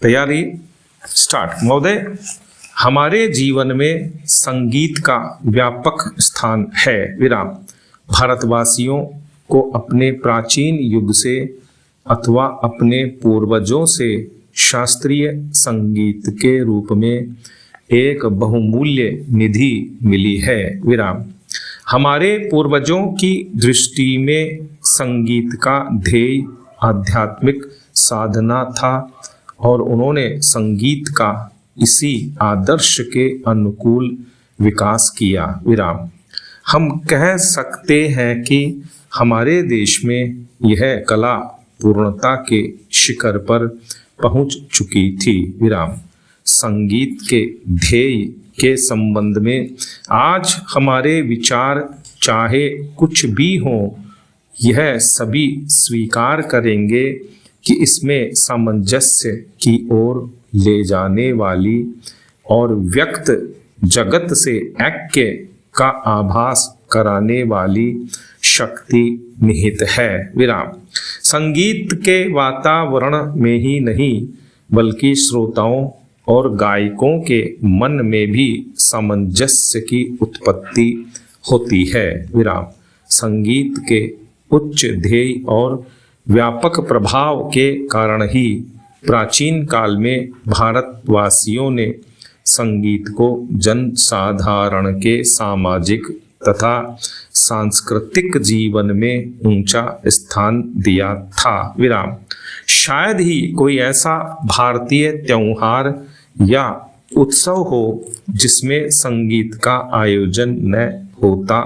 तैयारी स्टार्ट। महोदय, हमारे जीवन में संगीत का व्यापक स्थान है। विराम। भारतवासियों को अपने प्राचीन युग से अथवा अपने पूर्वजों से शास्त्रीय संगीत के रूप में एक बहुमूल्य निधि मिली है। विराम। हमारे पूर्वजों की दृष्टि में संगीत का ध्येय आध्यात्मिक साधना था और उन्होंने संगीत का इसी आदर्श के अनुकूल विकास किया। विराम। हम कह सकते हैं कि हमारे देश में यह कला पूर्णता के शिखर पर पहुंच चुकी थी। विराम। संगीत के ध्येय के संबंध में आज हमारे विचार चाहे कुछ भी हों, यह सभी स्वीकार करेंगे कि इसमें सामंजस्य की ओर ले जाने वाली और व्यक्त जगत से ऐक्य का आभास कराने वाली शक्ति निहित है। विराम। संगीत के वातावरण में ही नहीं बल्कि श्रोताओं और गायकों के मन में भी सामंजस्य की उत्पत्ति होती है। विराम। संगीत के उच्च ध्येय और व्यापक प्रभाव के कारण ही प्राचीन काल में भारतवासियों ने संगीत को जन साधारण के सामाजिक तथा सांस्कृतिक जीवन में ऊंचा स्थान दिया था। विराम। शायद ही कोई ऐसा भारतीय त्योहार या उत्सव हो जिसमें संगीत का आयोजन न होता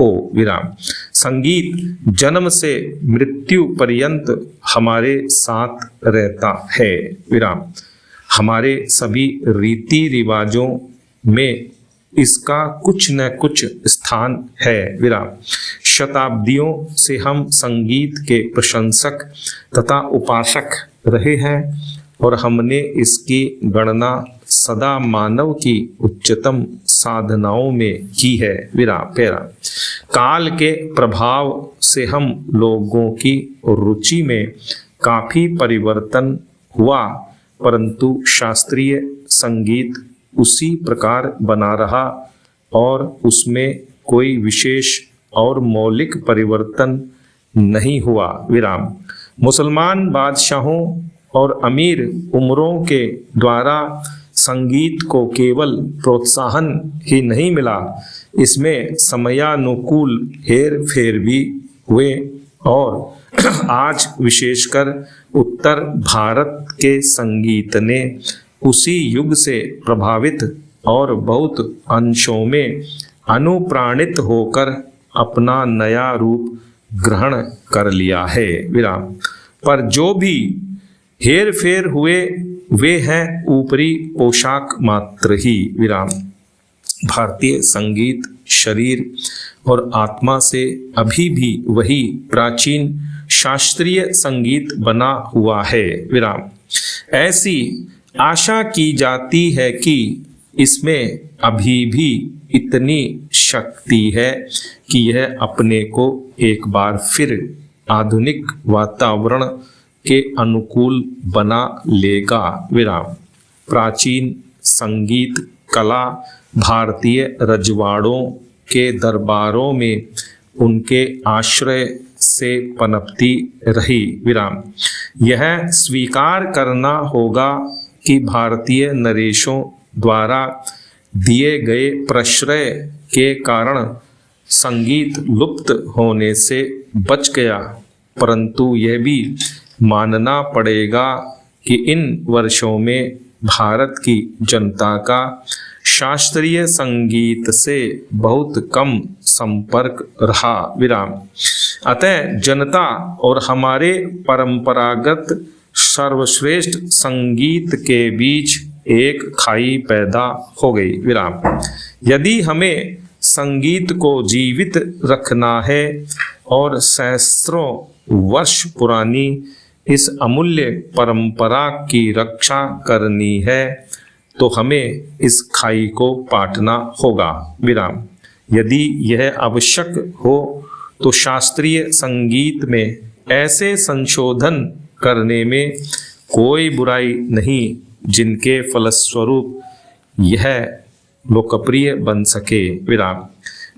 हो। विराम। संगीत जन्म से मृत्यु पर्यंत हमारे साथ रहता है। विराम। हमारे सभी रीति रिवाजों में इसका कुछ न कुछ स्थान है। विराम। शताब्दियों से हम संगीत के प्रशंसक तथा उपासक रहे हैं और हमने इसकी गणना सदा मानव की उच्चतम साधनाओं में की है। विराम। पैरा। काल के प्रभाव से हम लोगों की रुचि में काफी परिवर्तन हुआ, परंतु शास्त्रीय संगीत उसी प्रकार बना रहा और उसमें कोई विशेष और मौलिक परिवर्तन नहीं हुआ। विराम। मुसलमान बादशाहों और अमीर उमरों के द्वारा संगीत को केवल प्रोत्साहन ही नहीं मिला, इसमें समयानुकूल हेर फेर भी हुए और आज विशेषकर उत्तर भारत के संगीत ने उसी युग से प्रभावित और बहुत अंशों में अनुप्राणित होकर अपना नया रूप ग्रहण कर लिया है। विराम। पर जो भी हेर फेर हुए वे हैं ऊपरी पोशाक मात्र ही। विराम। भारतीय संगीत शरीर और आत्मा से अभी भी वही प्राचीन शास्त्रीय संगीत बना हुआ है। विराम। ऐसी आशा की जाती है कि इसमें अभी भी इतनी शक्ति है कि यह अपने को एक बार फिर आधुनिक वातावरण के अनुकूल बना लेगा। विराम। प्राचीन संगीत कला भारतीय रजवाड़ों के दरबारों में उनके आश्रय से पनपती रही। विराम। यह स्वीकार करना होगा कि भारतीय नरेशों द्वारा दिए गए प्रश्रय के कारण संगीत लुप्त होने से बच गया, परंतु यह भी मानना पड़ेगा कि इन वर्षों में भारत की जनता का शास्त्रीय संगीत से बहुत कम संपर्क रहा। विराम। अतः जनता और हमारे परंपरागत सर्वश्रेष्ठ संगीत के बीच एक खाई पैदा हो गई। विराम। यदि हमें संगीत को जीवित रखना है और सहस्त्रों वर्ष पुरानी इस अमूल्य परंपरा की रक्षा करनी है तो हमें इस खाई को पाटना होगा। विराम। यदि यह आवश्यक हो तो शास्त्रीय संगीत में ऐसे संशोधन करने में कोई बुराई नहीं जिनके फलस्वरूप यह लोकप्रिय बन सके। विराम।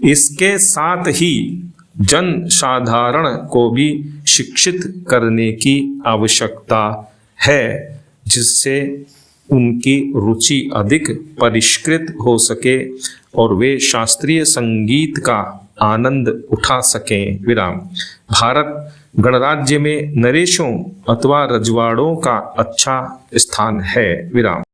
इसके साथ ही जन साधारण को भी शिक्षित करने की आवश्यकता है, जिससे उनकी रुचि अधिक परिष्कृत हो सके और वे शास्त्रीय संगीत का आनंद उठा सकें। विराम। भारत गणराज्य में नरेशों अथवा रजवाड़ों का अच्छा स्थान है। विराम।